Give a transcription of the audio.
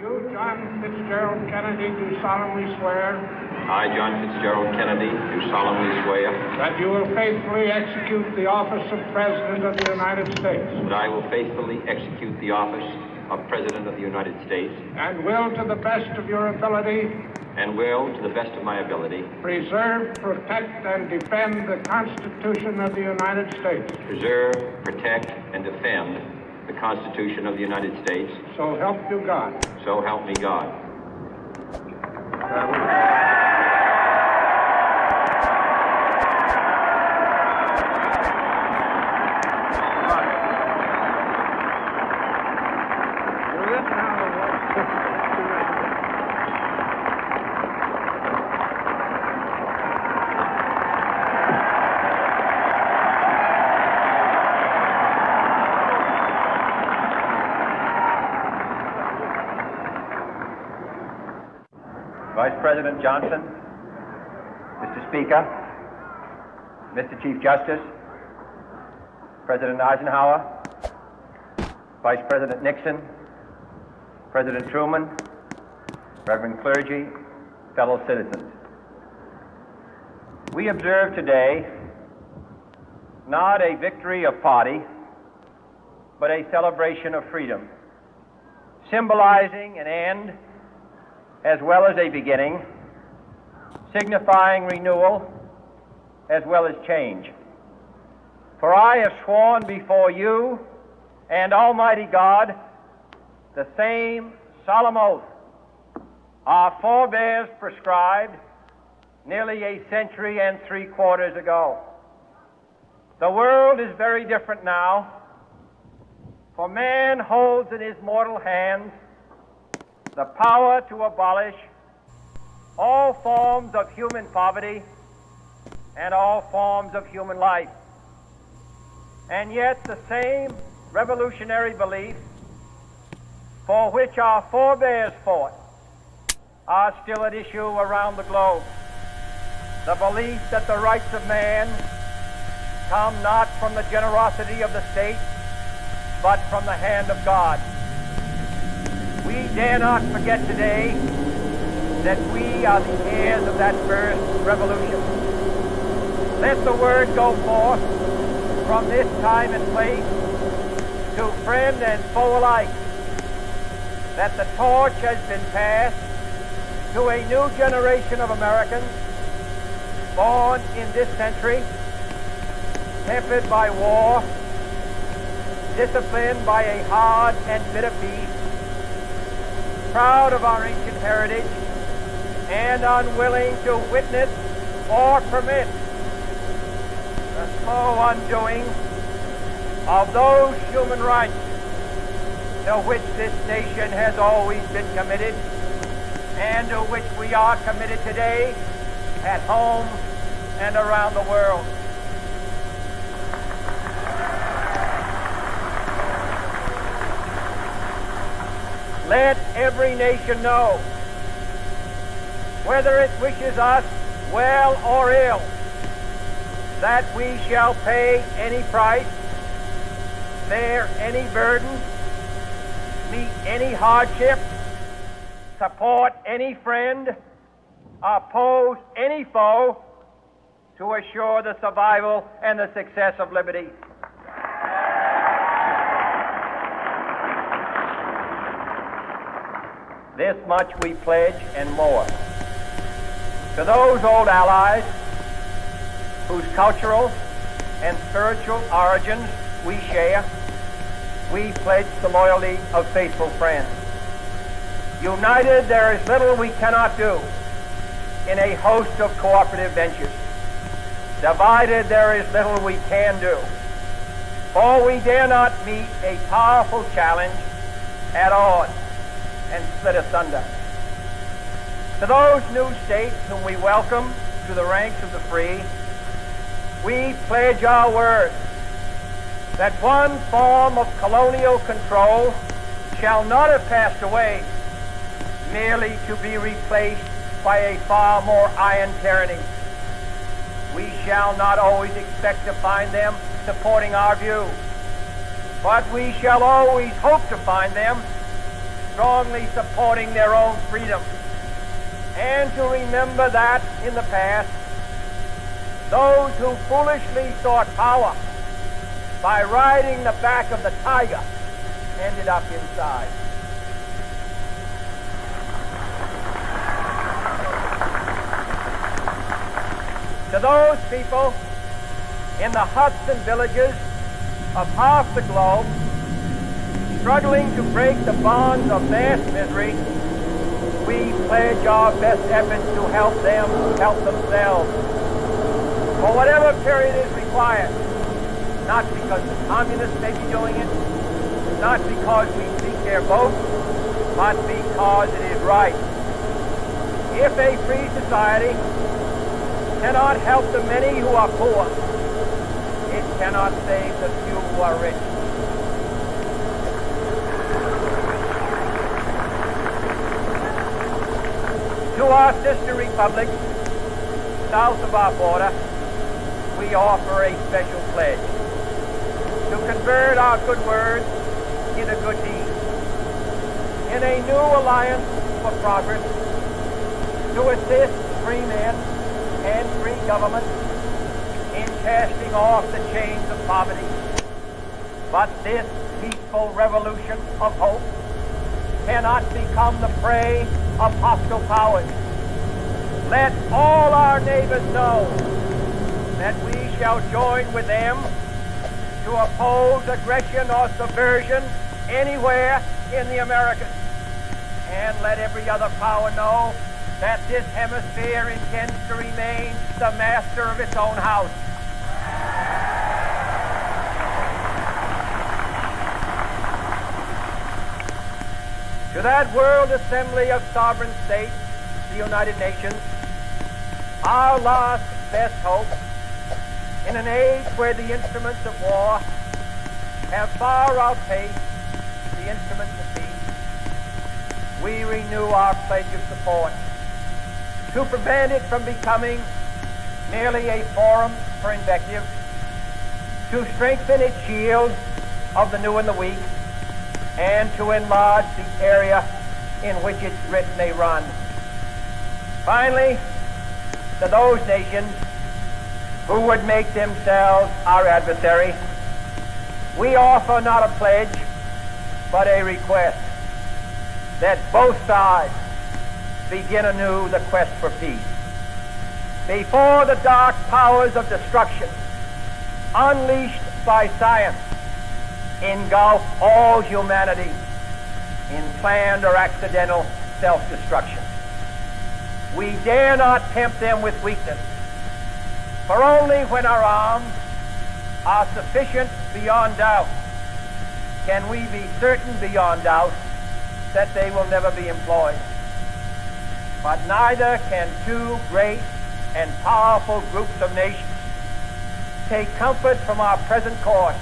You, John Fitzgerald Kennedy, do solemnly swear I, John Fitzgerald Kennedy, do solemnly swear that you will faithfully execute the office of President of the United States that I will faithfully execute the office of President of the United States and will, to the best of your ability, and will, to the best of my ability, preserve, protect, and defend the Constitution of the United States. preserve, protect, and defend the Constitution of the United States. So help you God. So help me God. Vice President Johnson, Mr. Speaker, Mr. Chief Justice, President Eisenhower, Vice President Nixon, President Truman, Reverend clergy, fellow citizens. We observe today not a victory of party, but a celebration of freedom, symbolizing an end as well as a beginning, signifying renewal as well as change. For I have sworn before you and Almighty God the same solemn oath our forebears prescribed nearly a century and 3/4 ago. The world is very different now, for man holds in his mortal hands the power to abolish all forms of human poverty and all forms of human life. And yet the same revolutionary beliefs for which our forebears fought are still at issue around the globe. The belief that the rights of man come not from the generosity of the state, but from the hand of God. We dare not forget today that we are the heirs of that first revolution. Let the word go forth from this time and place to friend and foe alike that the torch has been passed to a new generation of Americans born in this century, tempered by war, disciplined by a hard and bitter peace, proud of our ancient heritage, and unwilling to witness or permit the slow undoing of those human rights to which this nation has always been committed and to which we are committed today at home and around the world. Let every nation know, whether it wishes us well or ill, that we shall pay any price, bear any burden, meet any hardship, support any friend, oppose any foe to assure the survival and the success of liberty. This much we pledge and more. To those old allies whose cultural and spiritual origins we share, we pledge the loyalty of faithful friends. United, there is little we cannot do in a host of cooperative ventures. Divided, there is little we can do, for we dare not meet a powerful challenge at odds and split asunder. To those new states whom we welcome to the ranks of the free, we pledge our word that one form of colonial control shall not have passed away merely to be replaced by a far more iron tyranny. We shall not always expect to find them supporting our view, but we shall always hope to find them strongly supporting their own freedom, and to remember that in the past, those who foolishly sought power by riding the back of the tiger ended up inside. To those people in the huts and villages of half the globe struggling to break the bonds of mass misery, we pledge our best efforts to help them help themselves for whatever period is required, not because the communists may be doing it, not because we seek their vote, but because it is right. If a free society cannot help the many who are poor, it cannot save the few who are rich. To our sister republics south of our border, we offer a special pledge to convert our good words into good deeds, in a new alliance for progress, to assist free men and free government in casting off the chains of poverty. But this peaceful revolution of hope cannot become the prey of hostile powers. Let all our neighbors know that we shall join with them to oppose aggression or subversion anywhere in the Americas. And let every other power know that this hemisphere intends to remain the master of its own house. To that World Assembly of Sovereign States, the United Nations, our last best hope, in an age where the instruments of war have far outpaced the instruments of peace, we renew our pledge of support to prevent it from becoming merely a forum for invective, to strengthen its shield of the new and the weak, and to enlarge the area in which its grit may run. Finally, to those nations who would make themselves our adversary, we offer not a pledge, but a request that both sides begin anew the quest for peace. Before the dark powers of destruction, unleashed by science, engulf all humanity in planned or accidental self-destruction. We dare not tempt them with weakness, for only when our arms are sufficient beyond doubt can we be certain beyond doubt that they will never be employed. But neither can two great and powerful groups of nations take comfort from our present course